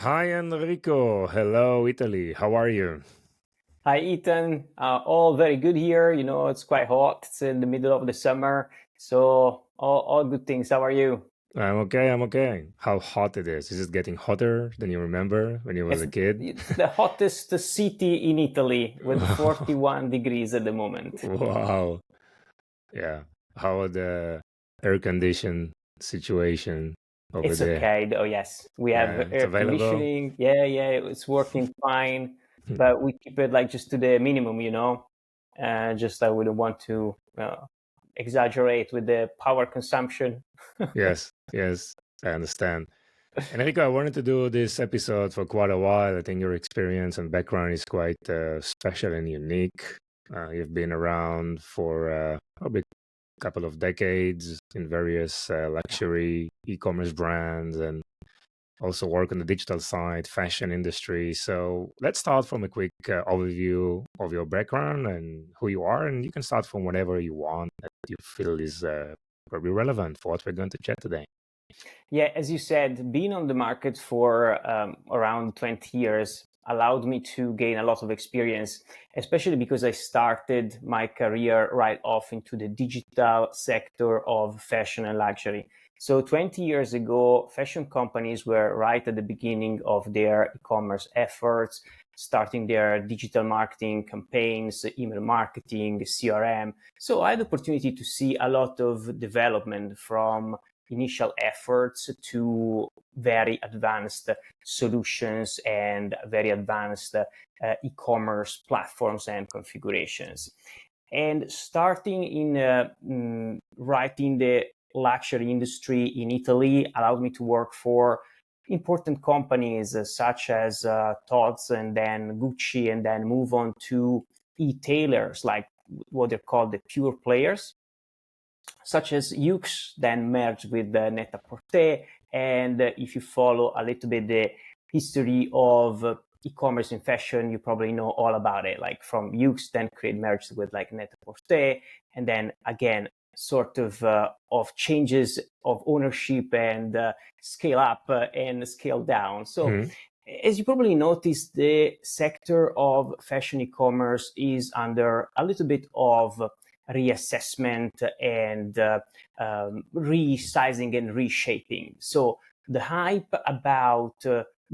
Hi Enrico, hello Italy, how are you? Hi, Ethan. All very good here. It's quite hot. It's in the middle of the summer. So, all good things. How are you? I'm okay. How hot it is. Is it getting hotter than you remember when you was It's, a kid? it's the hottest city in Italy with 41 degrees at the moment. Wow. Yeah. How are the air condition situation over It's there? okay, though. Yes, we have Yeah, it's air available. conditioning. Yeah, it's working fine. But we keep it like just to the minimum. Just I wouldn't want to exaggerate with the power consumption. Yes, I understand. Enrico, I wanted to do this episode for quite a while. I think your experience and background is quite special and unique. You've been around for probably a couple of decades in various luxury e-commerce brands and also work on the digital side, fashion industry. So let's start from a quick overview of your background and who you are, and you can start from whatever you want that you feel is probably relevant for what we're going to chat today. Yeah, as you said, being on the market for around 20 years allowed me to gain a lot of experience, especially because I started my career right off into the digital sector of fashion and luxury. So 20 years ago, fashion companies were right at the beginning of their e-commerce efforts, starting their digital marketing campaigns, email marketing, CRM. So I had the opportunity to see a lot of development from initial efforts to very advanced solutions and very advanced e-commerce platforms and configurations. And starting right in the luxury industry in Italy allowed me to work for important companies such as TODs and then Gucci, and then move on to e-tailers like what they're called the pure players, such as Yux, then merged with Net-a-Porter. And if you follow a little bit the history of e-commerce in fashion, you probably know all about it. Like from Yux, then create merged with like Net-a-Porter, and then again, sort of changes of ownership and scale up and scale down. So Mhm. as you probably noticed, the sector of fashion e-commerce is under a little bit of reassessment and resizing and reshaping. So the hype about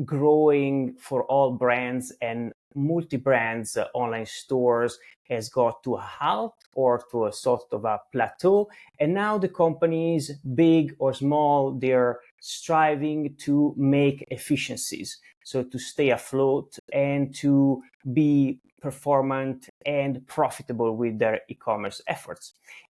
growing for all brands and multi-brands online stores has got to a halt or to a sort of a plateau. And now the companies, big or small, they're striving to make efficiencies. So to stay afloat and to be performant and profitable with their e-commerce efforts.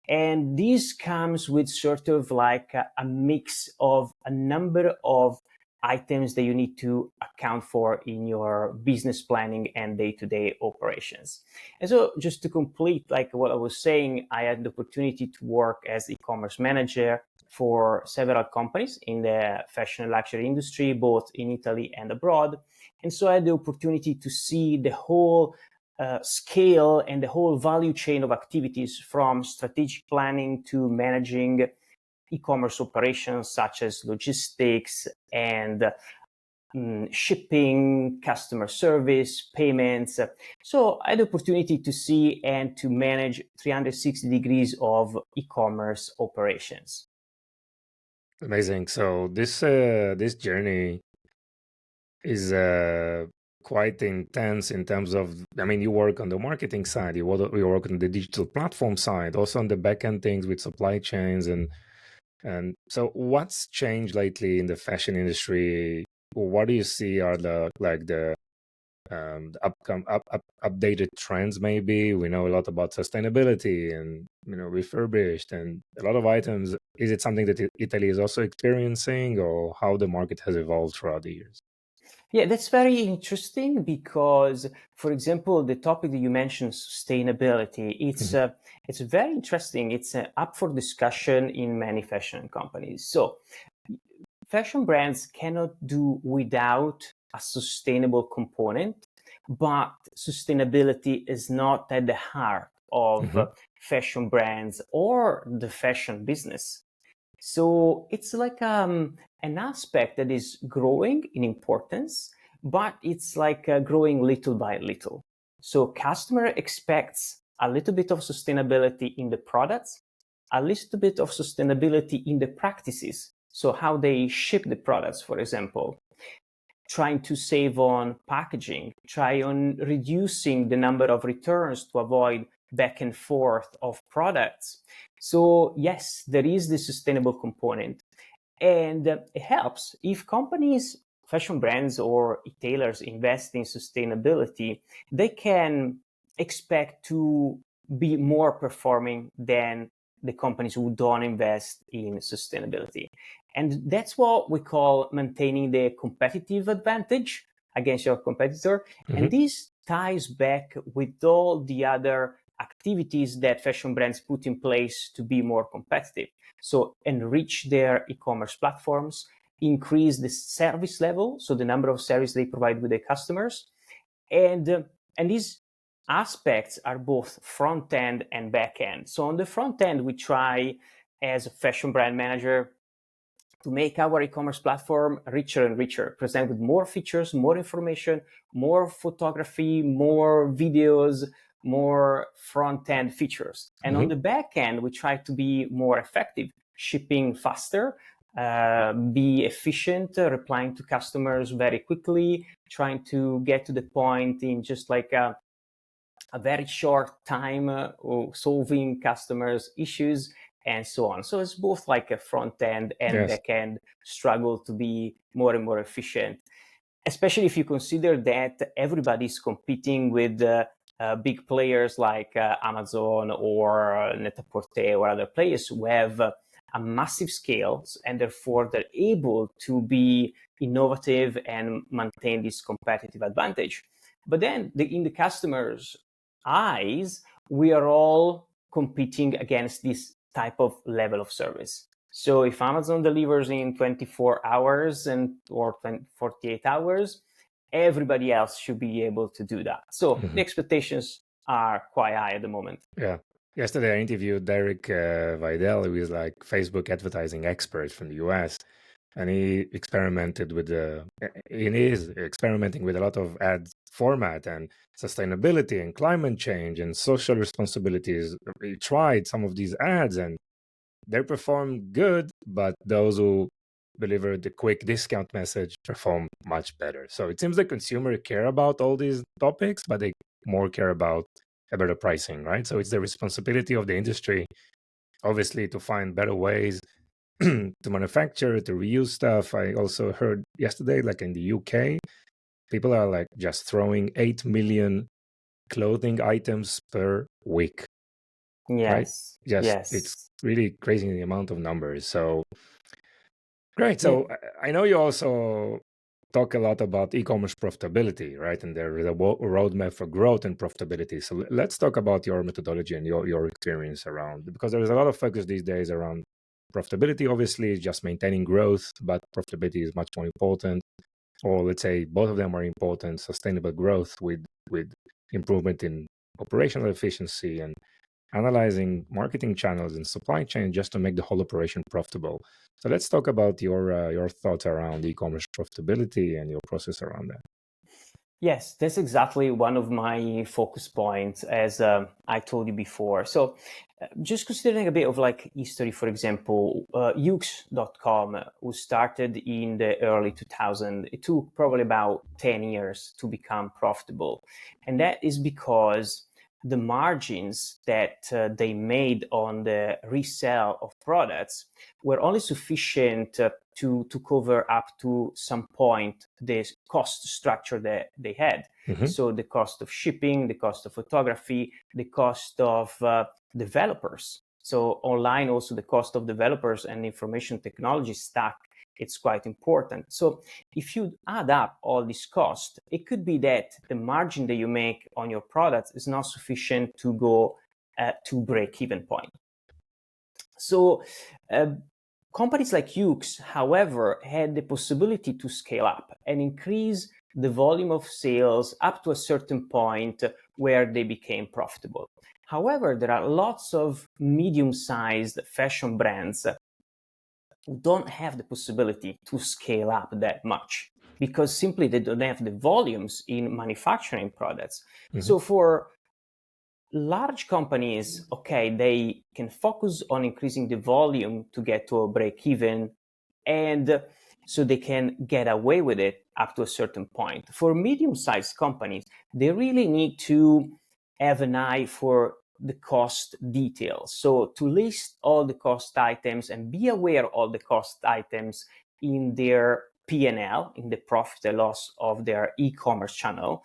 And this comes with sort of like a mix of a number of items that you need to account for in your business planning and day-to-day operations. And so just to complete like what I was saying, I had the opportunity to work as e-commerce manager for several companies in the fashion and luxury industry, both in Italy and abroad. And so I had the opportunity to see the whole scale and the whole value chain of activities, from strategic planning to managing e-commerce operations such as logistics and shipping, customer service, payments. So I had the opportunity to see and to manage 360 degrees of e-commerce operations. Amazing. So this journey is quite intense in terms of, I mean, you work on the marketing side, you work on the digital platform side, also on the back end things with supply chains and so what's changed lately in the fashion industry? What do you see are the updated trends? Maybe we know a lot about sustainability and refurbished and a lot of items. Is it something that Italy is also experiencing, or how the market has evolved throughout the years? Yeah, that's very interesting because, for example, the topic that you mentioned, sustainability, Mhm. it's very interesting. It's up for discussion in many fashion companies. So fashion brands cannot do without a sustainable component, but sustainability is not at the heart of Mhm. fashion brands or the fashion business. So it's like an aspect that is growing in importance, but it's like growing little by little. So customer expects a little bit of sustainability in the products, a little bit of sustainability in the practices. So how they ship the products, for example, trying to save on packaging, try on reducing the number of returns to avoid back and forth of products. So yes, there is the sustainable component, and it helps if companies, fashion brands or retailers invest in sustainability, they can expect to be more performing than the companies who don't invest in sustainability. And that's what we call maintaining the competitive advantage against your competitor. Mm-hmm. And this ties back with all the other activities that fashion brands put in place to be more competitive. So enrich their e-commerce platforms, increase the service level, so the number of service they provide with their customers. And these aspects are both front end and back end. So on the front end, we try as a fashion brand manager to make our e-commerce platform richer and richer, present with more features, more information, more photography, more videos, more front-end features. And on the back end, we try to be more effective, shipping faster, be efficient, replying to customers very quickly, trying to get to the point in just like a very short time, solving customers' issues and so on. So it's both like a front end and back end struggle to be more and more efficient, especially if you consider that everybody's competing with big players like Amazon or Net-a-Porter or other players who have a massive scale, and therefore they're able to be innovative and maintain this competitive advantage. But then in the customer's eyes, we are all competing against this type of level of service. So if Amazon delivers in 24 hours or 48 hours, everybody else should be able to do that. So the expectations are quite high at the moment. Yeah. Yesterday I interviewed Derek Vidal, who is like Facebook advertising expert from the US. And he experimented with he is experimenting with a lot of ad format and sustainability and climate change and social responsibilities. He tried some of these ads and they perform good, but those who deliver the quick discount message perform much better. So it seems the consumer care about all these topics, but they more care about a better pricing, right? So it's the responsibility of the industry, obviously, to find better ways to manufacture, to reuse stuff. I also heard yesterday, like in the UK, people are like just throwing 8 million clothing items per week. Yes. Right? Yes. It's really crazy the amount of numbers. So great. So I know you also talk a lot about e-commerce profitability, right? And there is a roadmap for growth and profitability. So let's talk about your methodology and your experience around, because there is a lot of focus these days around profitability. Obviously, just maintaining growth, but profitability is much more important. Or let's say both of them are important. Sustainable growth with improvement in operational efficiency and analyzing marketing channels and supply chain just to make the whole operation profitable. So let's talk about your thoughts around e-commerce profitability and your process around that. Yes, that's exactly one of my focus points, as I told you before. So just considering a bit of like history, for example, Yux.com, who started in the early 2000s, it took probably about 10 years to become profitable. And that is because the margins that they made on the resale of products were only sufficient to cover up to some point the cost structure that they had. So the cost of shipping, the cost of photography, the cost of developers. So online also the cost of developers and information technology stack, it's quite important. So if you add up all this cost, it could be that the margin that you make on your products is not sufficient to go to break-even point. So companies like Yux, however, had the possibility to scale up and increase the volume of sales up to a certain point where they became profitable. However, there are lots of medium-sized fashion brands who don't have the possibility to scale up that much because simply they don't have the volumes in manufacturing products. So for large companies, okay, they can focus on increasing the volume to get to a break even, and so they can get away with it up to a certain point. For medium-sized companies, they really need to have an eye for the cost details. So to list all the cost items and be aware of all the cost items in their P&L, in the profit and loss of their e-commerce channel,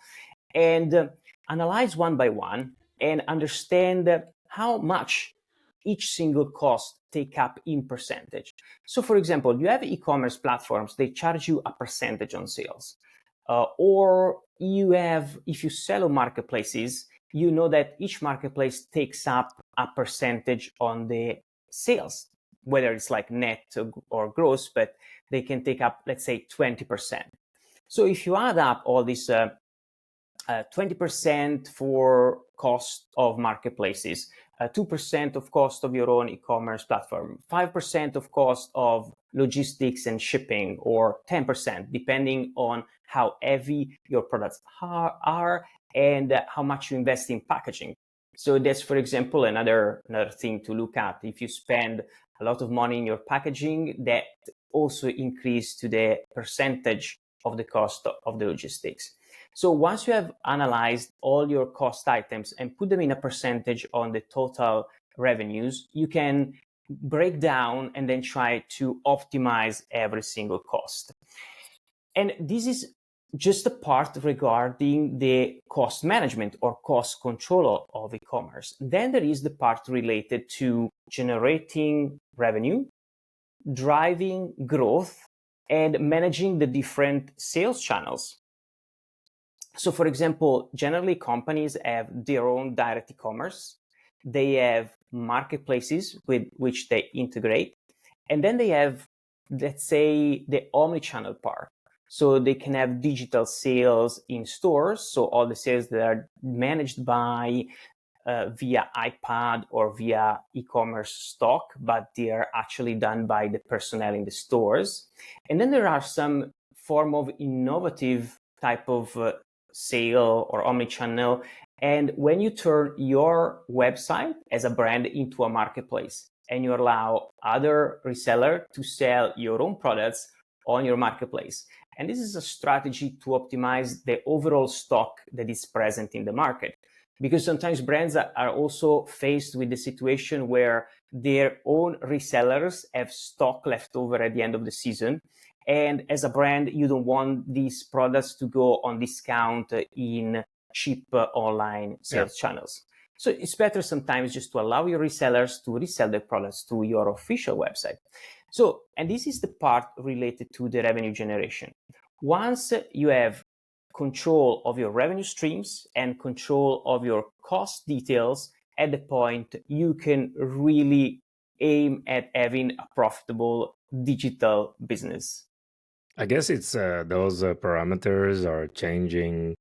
and analyze one by one and understand how much each single cost take up in percentage. So for example, you have e-commerce platforms, they charge you a percentage on sales. Or you have, if you sell on marketplaces, you know that each marketplace takes up a percentage on the sales, whether it's like net or gross, but they can take up, let's say, 20%. So if you add up all these 20% for cost of marketplaces, 2% of cost of your own e-commerce platform, 5% of cost of logistics and shipping, or 10%, depending on how heavy your products are and how much you invest in packaging. So that's, for example, another thing to look at. If you spend a lot of money in your packaging, that also increase to the percentage of the cost of the logistics. So once you have analyzed all your cost items and put them in a percentage on the total revenues, you can break down and then try to optimize every single cost. And this is just a part regarding the cost management or cost control of e-commerce. Then there is the part related to generating revenue, driving growth, and managing the different sales channels. So for example, generally companies have their own direct e-commerce. They have marketplaces with which they integrate. And then they have, let's say, the omni-channel part. So they can have digital sales in stores. So all the sales that are managed by via iPad or via e-commerce stock, but they are actually done by the personnel in the stores. And then there are some form of innovative type of sale or omni-channel. And when you turn your website as a brand into a marketplace and you allow other reseller to sell your own products on your marketplace. And this is a strategy to optimize the overall stock that is present in the market. Because sometimes brands are also faced with the situation where their own resellers have stock left over at the end of the season. And as a brand, you don't want these products to go on discount in cheap online sales channels. So it's better sometimes just to allow your resellers to resell their products to your official website. So, and this is the part related to the revenue generation. Once you have control of your revenue streams and control of your cost details, at the point you can really aim at having a profitable digital business. I guess it's those parameters are changing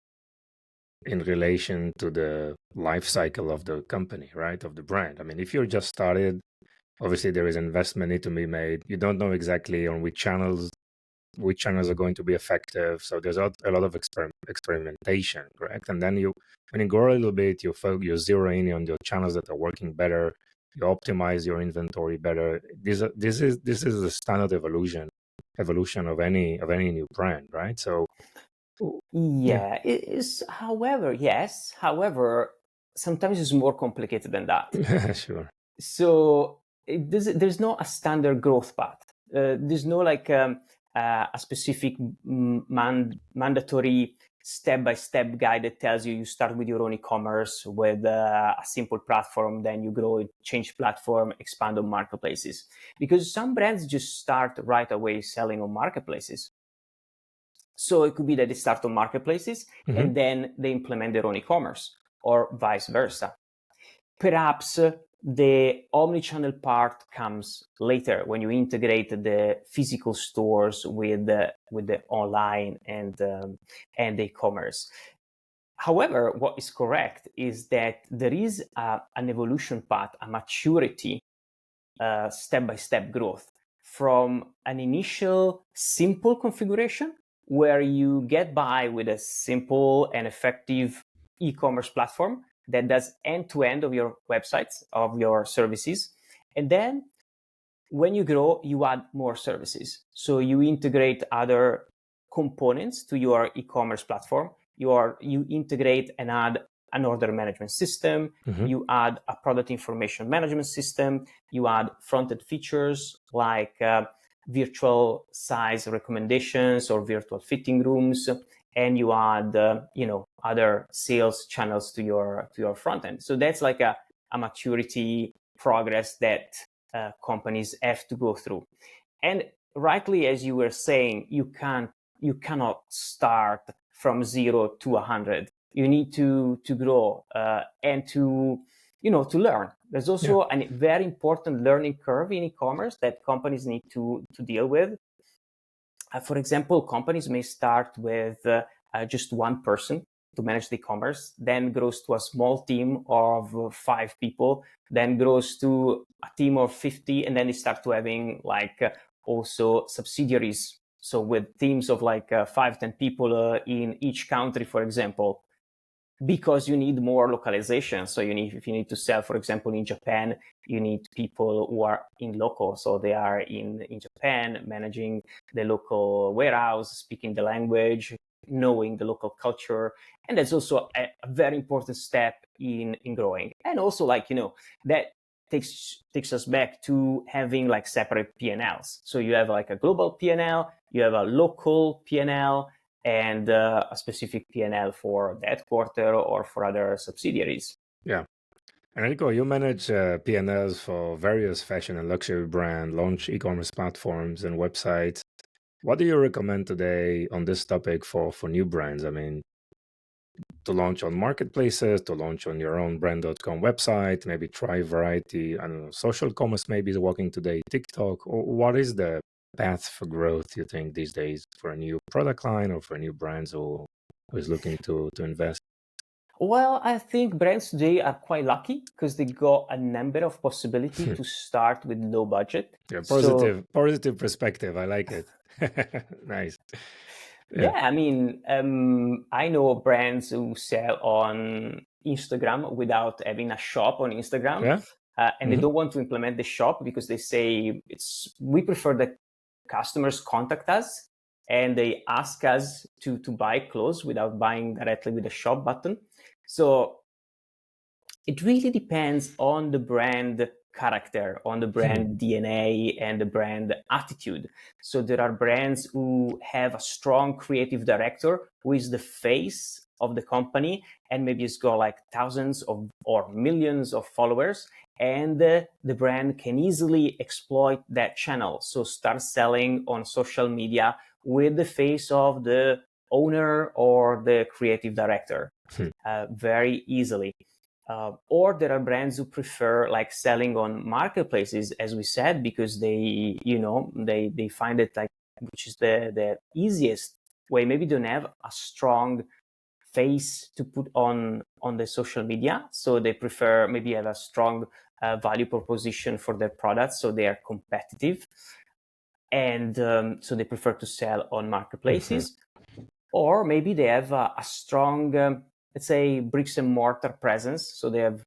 in relation to the life cycle of the company, right? Of the brand. I mean, if you're just started, obviously there is investment need to be made. You don't know exactly on which channels are going to be effective. So there's a lot of experimentation, correct? And then when you grow a little bit, you zero in on your channels that are working better. You optimize your inventory better. This is the standard evolution of any new brand, right? So yeah, it is. However, sometimes it's more complicated than that. Sure. So there's no a standard growth path. There's no like a specific mandatory step-by-step guide that tells you start with your own e-commerce with a simple platform, then you grow, change platform, expand on marketplaces. Because some brands just start right away selling on marketplaces. So it could be that they start on marketplaces and then they implement their own e-commerce, or vice versa. Perhaps the omni-channel part comes later when you integrate the physical stores with the online and the e-commerce. However, what is correct is that there is an evolution path, a maturity, step-by-step growth from an initial simple configuration where you get by with a simple and effective e-commerce platform that does end-to-end of your websites, of your services. And then when you grow, you add more services. So you integrate other components to your e-commerce platform. You integrate and add an order management system. You add a product information management system. You add front-end features like virtual size recommendations or virtual fitting rooms, and you add other sales channels to your front end. So that's like a maturity progress that companies have to go through. And rightly, as you were saying, you cannot start from 0 to 100. You need to grow and to learn. There's also a very important learning curve in e-commerce that companies need to deal with. For example, companies may start with just one person to manage the e-commerce, then grows to a small team of 5 people, then grows to a team of 50, and then they start to having also subsidiaries. So with teams of 5-10 people in each country, for example, because you need more localization. So if you need to sell, for example, in Japan, you need people who are in local. So they are in Japan, managing the local warehouse, speaking the language, knowing the local culture. And that's also a very important step in growing. And also that takes us back to having separate P&Ls. So you have a global P&L, you have a local P&L, and a specific P&L for that quarter or for other subsidiaries. Yeah. Enrico, you manage P&Ls for various fashion and luxury brand launch e-commerce platforms and websites. What do you recommend today on this topic for new brands? I mean, to launch on marketplaces, to launch on your own brand.com website, maybe try variety, I don't know, social commerce maybe is working today, TikTok, or what is the path for growth you think these days for a new product line or for new brands who is looking to invest? Well, I think brands today are quite lucky because they got a number of possibilities to start with low budget. Yeah, positive perspective. I like it. Nice. Yeah, I mean, I know brands who sell on Instagram without having a shop on Instagram. Yeah. And they don't want to implement the shop because they say we prefer that customers contact us and they ask us to buy clothes without buying directly with the shop button. So it really depends on the brand character, on the brand DNA and the brand attitude. So there are brands who have a strong creative director who is the face of the company and maybe it's got thousands or millions of followers, and the brand can easily exploit that channel. So start selling on social media with the face of the owner or the creative director very easily. Or there are brands who prefer selling on marketplaces, as we said, because they find it which is the easiest way. Maybe don't have a strong face to put on the social media, so they prefer maybe have a strong value proposition for their products, so they are competitive, and so they prefer to sell on marketplaces. Or maybe they have a strong let's say bricks and mortar presence. So they have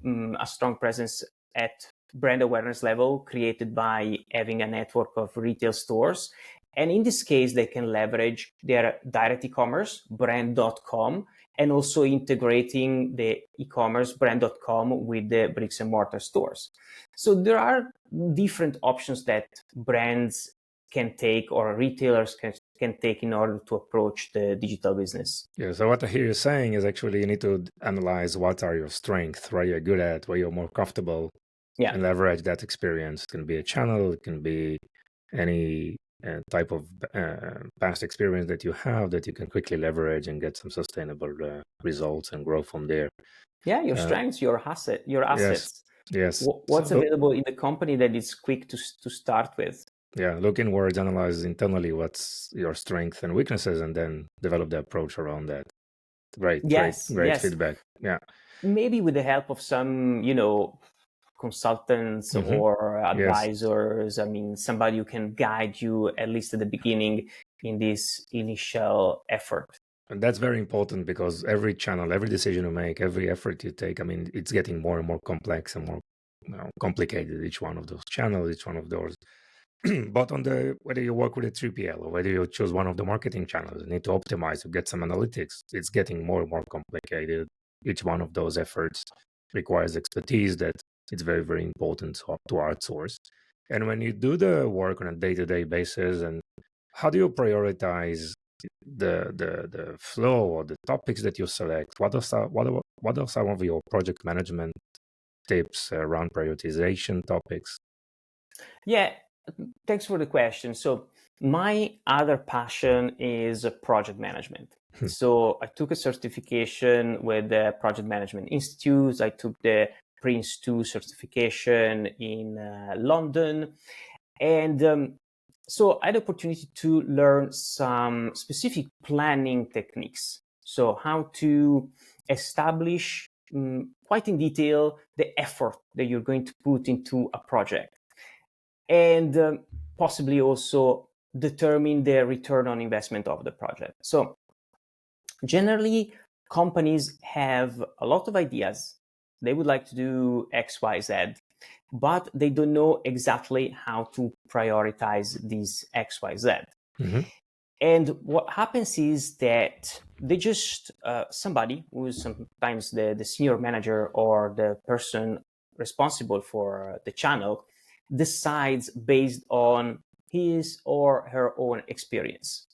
a strong presence at brand awareness level created by having a network of retail stores. And in this case, they can leverage their direct e-commerce, brand.com, and also integrating the e-commerce brand.com with the bricks and mortar stores. So there are different options that brands can take or retailers can take in order to approach the digital business. Yeah, so what I hear you saying is actually you need to analyze what are your strengths, what you're good at, where you're more comfortable, and leverage that experience. It can be a channel, it can be any type of past experience that you have that you can quickly leverage and get some sustainable results and grow from there. Yeah, your strengths, your assets. Yes. What's available in the company that is quick to start with? Yeah, look inwards, analyze internally what's your strengths and weaknesses, and then develop the approach around that. Great feedback. Yeah. Maybe with the help of some, consultants or advisors. I mean, somebody who can guide you at least at the beginning in this initial effort. And that's very important because every channel, every decision you make, every effort you take, I mean, it's getting more and more complex and more complicated, each one of those channels, each one of those. But whether you work with a 3PL or whether you choose one of the marketing channels, you need to optimize to get some analytics. It's getting more and more complicated. Each one of those efforts requires expertise that it's very, very important to outsource. And when you do the work on a day-to-day basis, and how do you prioritize the flow or the topics that you select? What are some of your project management tips around prioritization topics? Yeah, thanks for the question. So my other passion is project management. So I took a certification with the Project Management Institute. I took the Prince 2 certification in London. And so I had the opportunity to learn some specific planning techniques. So how to establish quite in detail the effort that you're going to put into a project. And possibly also determine the return on investment of the project. So generally, companies have a lot of ideas. They would like to do X, Y, Z, but they don't know exactly how to prioritize these X, Y, Z. And what happens is that they just, somebody who's sometimes the senior manager or the person responsible for the channel decides based on his or her own experience.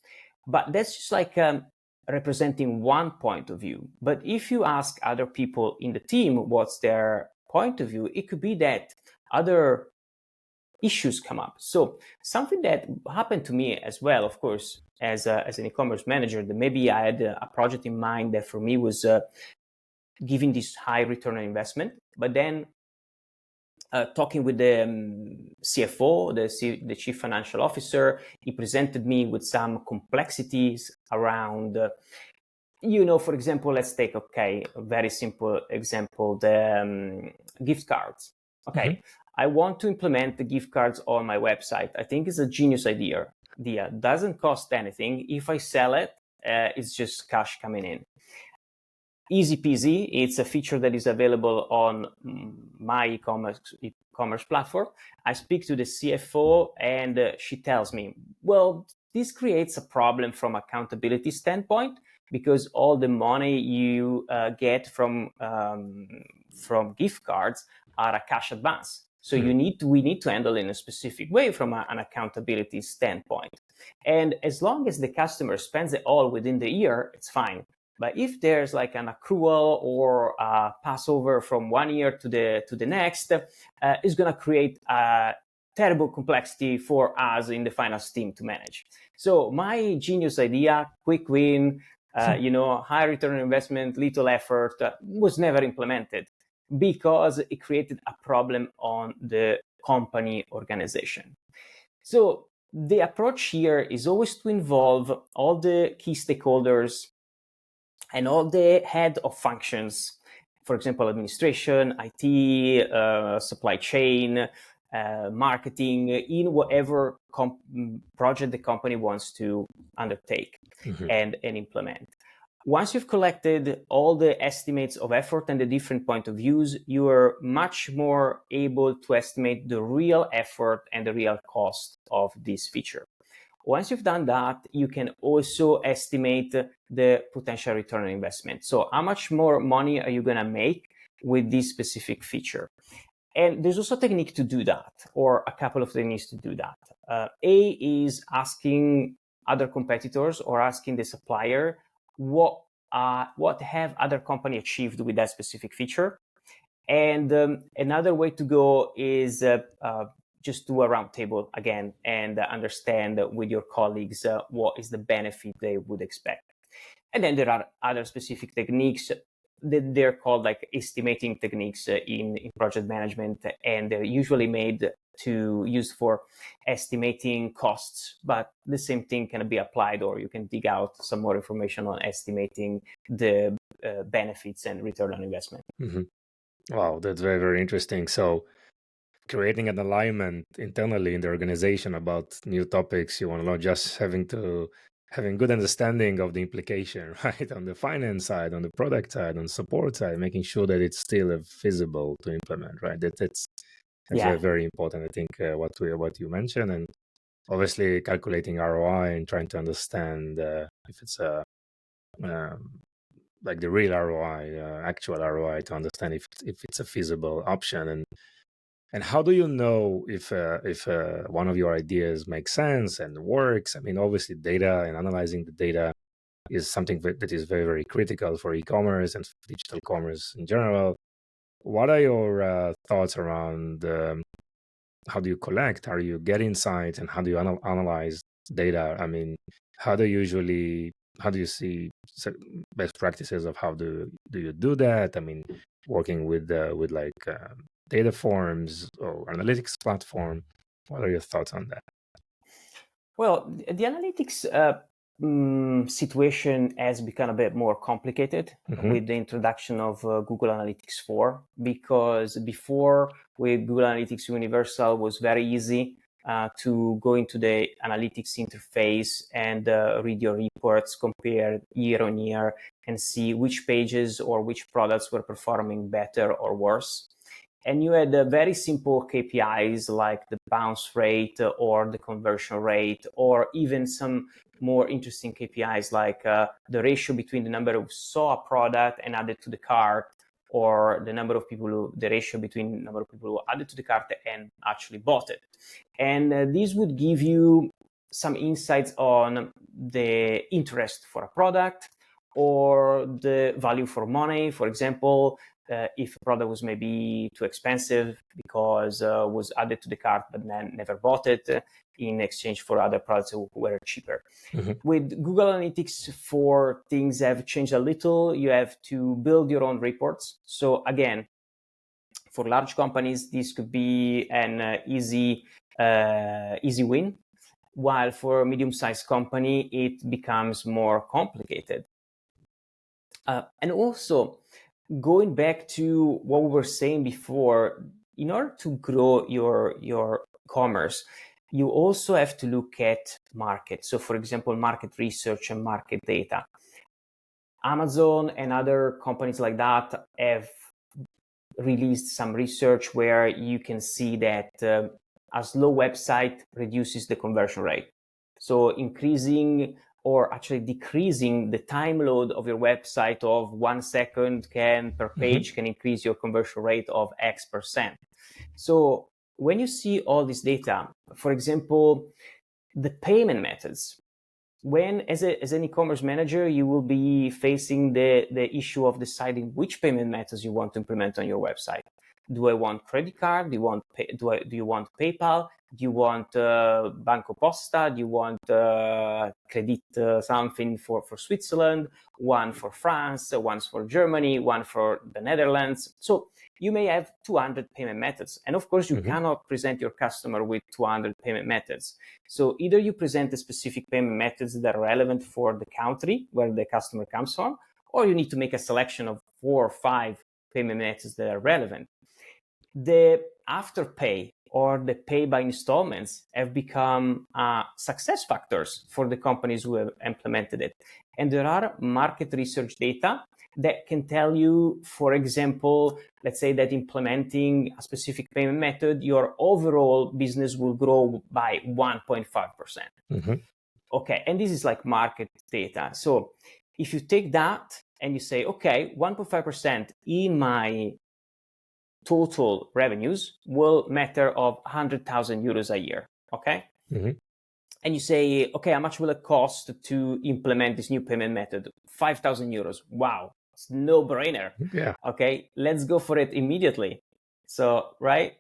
But that's just like representing one point of view. But if you ask other people in the team what's their point of view, it could be that other issues come up. So something that happened to me as well, of course, as an e-commerce manager, that maybe I had a project in mind that for me was giving this high return on investment, but then talking with the CFO, the Chief Financial Officer, he presented me with some complexities around, for example, let's take, a very simple example, the gift cards. Okay, I want to implement the gift cards on my website. I think it's a genius idea. Doesn't cost anything. If I sell it, it's just cash coming in. Easy peasy. It's a feature that is available on my e-commerce platform. I speak to the CFO and she tells me, well, this creates a problem from accountability standpoint because all the money you get from gift cards are a cash advance. So we need to handle in a specific way from an accountability standpoint. And as long as the customer spends it all within the year, it's fine. But if there's like an accrual or a passover from one year to the next, it's going to create a terrible complexity for us in the finance team to manage. So my genius idea, quick win, high return on investment, little effort, was never implemented because it created a problem on the company organization. So the approach here is always to involve all the key stakeholders and all the head of functions, for example, administration, IT, supply chain, marketing, in whatever project the company wants to undertake and implement. Once you've collected all the estimates of effort and the different point of views, you are much more able to estimate the real effort and the real cost of this feature. Once you've done that, you can also estimate the potential return on investment. So how much more money are you going to make with this specific feature? And there's also a technique to do that, or a couple of techniques to do that. A is asking other competitors or asking the supplier what have other companies achieved with that specific feature. And another way to go is just do a roundtable again and understand with your colleagues what is the benefit they would expect. And then there are other specific techniques that they're called like estimating techniques in project management, and they're usually made to use for estimating costs, but the same thing can be applied, or you can dig out some more information on estimating the benefits and return on investment. Wow, that's very, very interesting. So creating an alignment internally in the organization about new topics. You want to know, just having good understanding of the implication, right? On the finance side, on the product side, on support side, making sure that it's still feasible to implement, right? That's Yeah. very important. I think what you mentioned, and obviously calculating ROI and trying to understand if it's a like the real ROI, actual ROI, to understand if it's a feasible option. And how do you know if one of your ideas makes sense and works? I mean, obviously, data and analyzing the data is something that is very, very critical for e-commerce and digital commerce in general. What are your thoughts around how do you collect? How do you get insights, and how do you analyze data? I mean, how do you see best practices of how do you do that? I mean, working with data forms or analytics platform. What are your thoughts on that? Well, the analytics situation has become a bit more complicated with the introduction of Google Analytics 4, because before, with Google Analytics Universal, was very easy to go into the analytics interface and read your reports, compare year on year, and see which pages or which products were performing better or worse. And you had very simple KPIs like the bounce rate or the conversion rate, or even some more interesting KPIs like the ratio between the number who saw a product and added to the cart, or the ratio between the number of people who added to the cart and actually bought it. And this would give you some insights on the interest for a product or the value for money. For example, if a product was maybe too expensive because was added to the cart but then never bought it in exchange for other products who were cheaper. With Google Analytics 4, things have changed a little. You have to build your own reports. So again, for large companies, this could be an easy win, while for a medium-sized company, it becomes more complicated. And also, going back to what we were saying before, in order to grow your commerce, you also have to look at market. So, for example, market research and market data. Amazon and other companies like that have released some research where you can see that a slow website reduces the conversion rate. So increasing or actually decreasing the time load of your website of 1 second per page can increase your conversion rate of X%. So when you see all this data, for example, the payment methods, when as an e-commerce manager, you will be facing the issue of deciding which payment methods you want to implement on your website. Do I want credit card? Do you want PayPal? Do you want Banco Posta? Do you want Credit something for Switzerland? One for France, one for Germany, one for the Netherlands. So you may have 200 payment methods. And of course, you cannot present your customer with 200 payment methods. So either you present the specific payment methods that are relevant for the country where the customer comes from, or you need to make a selection of 4 or 5 payment methods that are relevant. The afterpay or the pay by installments have become success factors for the companies who have implemented it. And there are market research data that can tell you, for example, let's say that implementing a specific payment method, your overall business will grow by 1.5%. Okay, and this is like market data. So if you take that and you say, okay, 1.5% in my total revenues will matter of 100,000 euros a year, okay? And you say, okay, how much will it cost to implement this new payment method? 5,000 euros. Wow, it's no brainer. Yeah. Okay, let's go for it immediately. So, right?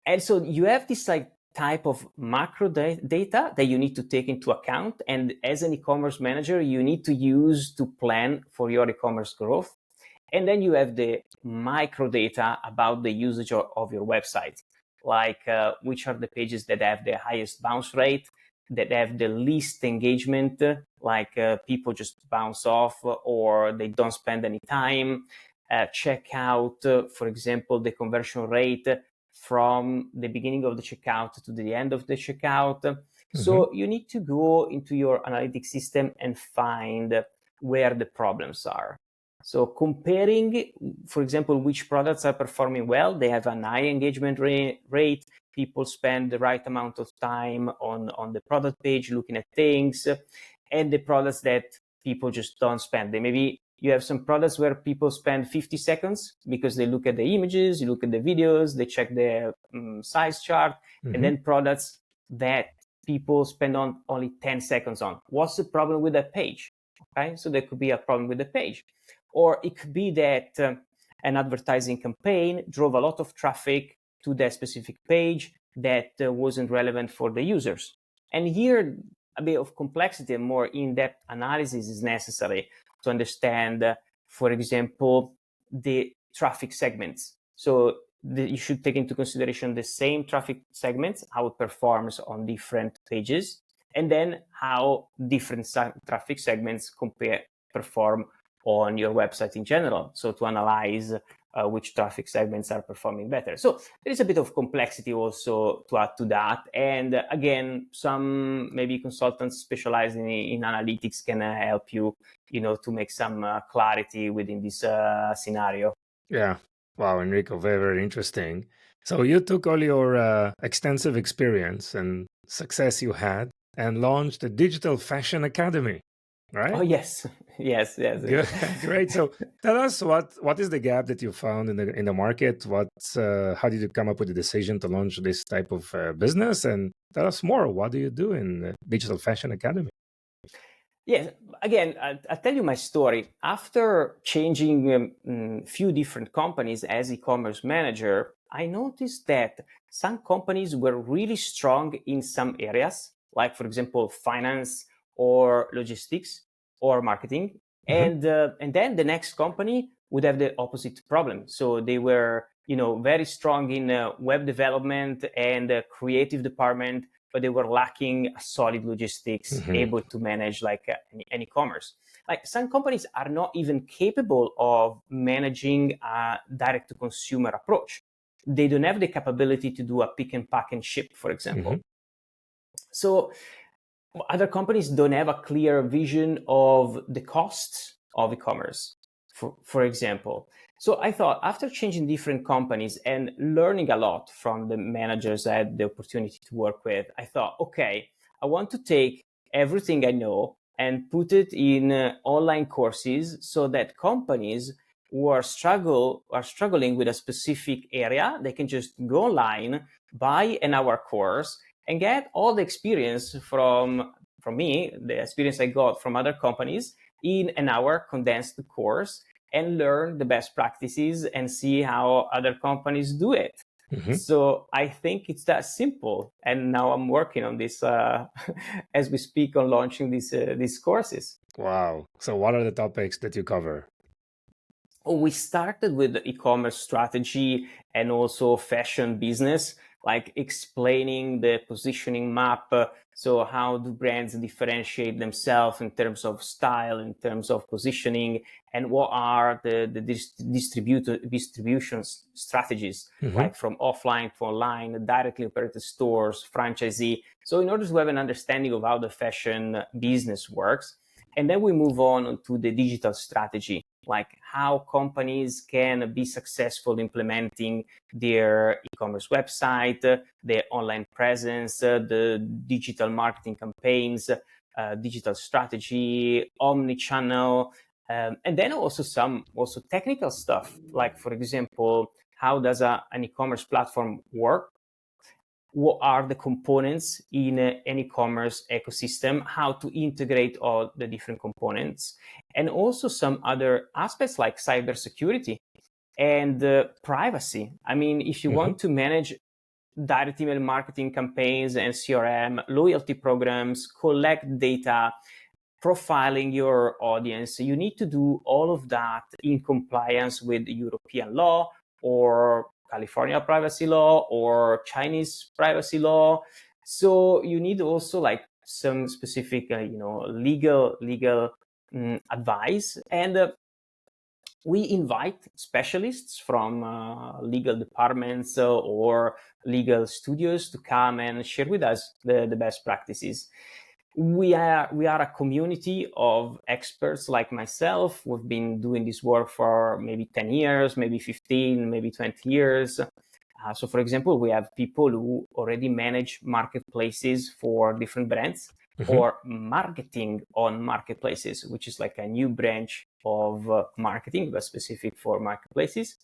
And so you have this like type of macro data that you need to take into account. And as an e-commerce manager, you need to use to plan for your e-commerce growth. And then you have the micro data about the usage of your website, like which are the pages that have the highest bounce rate, that have the least engagement, like people just bounce off or they don't spend any time. Check out, for example, the conversion rate from the beginning of the checkout to the end of the checkout. So you need to go into your analytics system and find where the problems are. So comparing, for example, which products are performing well, they have an high engagement rate, people spend the right amount of time on the product page looking at things, and the products that people just don't spend. Maybe you have some products where people spend 50 seconds because they look at the images, you look at the videos, they check the size chart, and then products that people spend on only 10 seconds on. What's the problem with that page? Okay, so there could be a problem with the page. Or it could be that an advertising campaign drove a lot of traffic to that specific page that wasn't relevant for the users. And here, a bit of complexity and more in-depth analysis is necessary to understand, for example, the traffic segments. So you should take into consideration the same traffic segments, how it performs on different pages, and then how different traffic segments perform on your website in general. So to analyze which traffic segments are performing better. So there is a bit of complexity also to add to that. And again, some maybe consultants specializing in analytics can help you, to make some clarity within this scenario. Yeah. Wow, Enrico, very, very interesting. So you took all your extensive experience and success you had and launched a digital fashion academy, right? Oh, yes. Yes. Good. Great. So tell us what is the gap that you found in the market? How did you come up with the decision to launch this type of business? And tell us more. What do you do in the Digital Fashion Academy? Yes, again, I'll tell you my story. After changing a few different companies as e-commerce manager, I noticed that some companies were really strong in some areas, like, for example, finance or logistics or marketing. And then the next company would have the opposite problem. So they were, very strong in web development and creative department, but they were lacking a solid logistics, able to manage like an e-commerce. Like some companies are not even capable of managing a direct-to-consumer approach. They don't have the capability to do a pick and pack and ship, for example. So other companies don't have a clear vision of the costs of e-commerce, for example. So I thought, after changing different companies and learning a lot from the managers I had the opportunity to work with, I thought, okay, I want to take everything I know and put it in online courses so that companies who are struggling with a specific area, they can just go online, buy an hour course, and get all the experience from me, the experience I got from other companies in an hour condensed course, and learn the best practices and see how other companies do it. So I think it's that simple. And now I'm working on this as we speak on launching these courses. Wow. So what are the topics that you cover? We started with the e-commerce strategy and also fashion business, like explaining the positioning map. So how do brands differentiate themselves in terms of style, in terms of positioning, and what are the distribution strategies, like from offline to online, directly operated stores, franchisee. So in order to have an understanding of how the fashion business works, and then we move on to the digital strategy, like how companies can be successful implementing their e-commerce website, their online presence, the digital marketing campaigns, digital strategy, omni-channel, and then also some technical stuff, like, for example, how does an e-commerce platform work? What are the components in an e-commerce ecosystem, how to integrate all the different components, and also some other aspects like cybersecurity and privacy. I mean, if you want to manage direct email marketing campaigns and CRM, loyalty programs, collect data, profiling your audience, you need to do all of that in compliance with European law or California privacy law or Chinese privacy law. So you need also like some specific, legal advice. And we invite specialists from legal departments or legal studios to come and share with us the best practices. We are a community of experts like myself. We've been doing this work for maybe 10 years, maybe 15, maybe 20 years. So, for example, we have people who already manage marketplaces for different brands or marketing on marketplaces, which is like a new branch of marketing, but specific for marketplaces.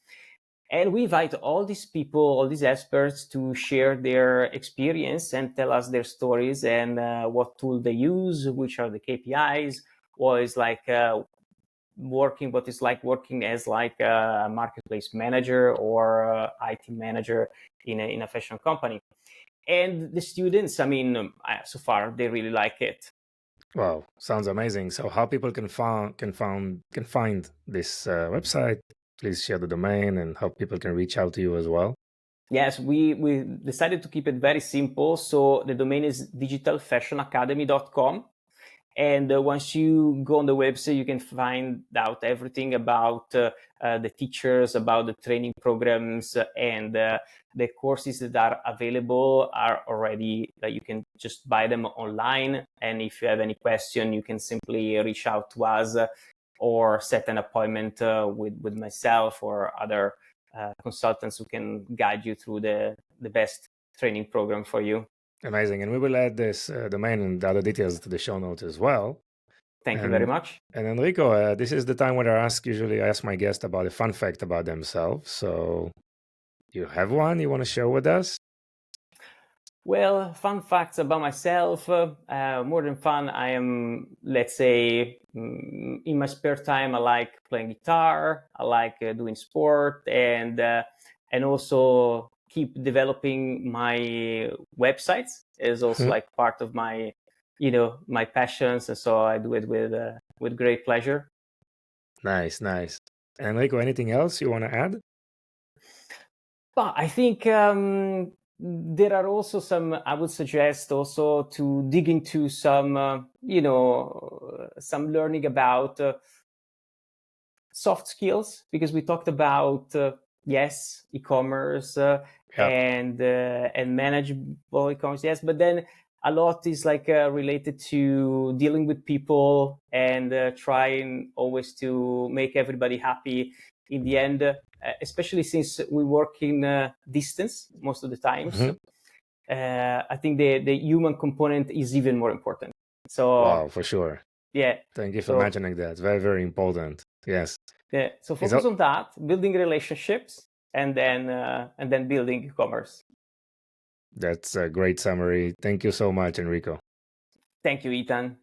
And we invite all these people, all these experts to share their experience and tell us their stories and what tool they use, which are the KPIs, what is like what is like working as like a marketplace manager or IT manager in a fashion company. And the students, I mean, so far they really like it. Wow, sounds amazing. So how people can find this website? Please share the domain and how people can reach out to you as well. Yes, we decided to keep it very simple. So the domain is digitalfashionacademy.com. And once you go on the website, you can find out everything about the teachers, about the training programs, and the courses that are available are already, you can just buy them online. And if you have any question, you can simply reach out to us or set an appointment with myself or other consultants who can guide you through the best training program for you. Amazing. And we will add this domain and the other details to the show notes as well. Thank you very much. And Enrico, this is the time when usually I ask my guest about a fun fact about themselves. So you have one you want to share with us? Well, fun facts about myself. More than fun, I am, let's say, in my spare time, I like playing guitar. I like doing sport and also keep developing my websites is also like part of my, my passions. And so I do it with great pleasure. Nice. Enrico, anything else you want to add? But I think there are also some, I would suggest also to dig into some, some learning about soft skills, because we talked about, yes, e-commerce and manageable e-commerce, yes, but then a lot is like related to dealing with people and trying always to make everybody happy in the end, especially since we work in distance most of the times. I think the human component is even more important. So wow, for sure. Yeah. Thank you for mentioning that. Very, very important. Yes. Yeah. So focus on that, building relationships, and then building e-commerce. That's a great summary. Thank you so much, Enrico. Thank you, Eitan.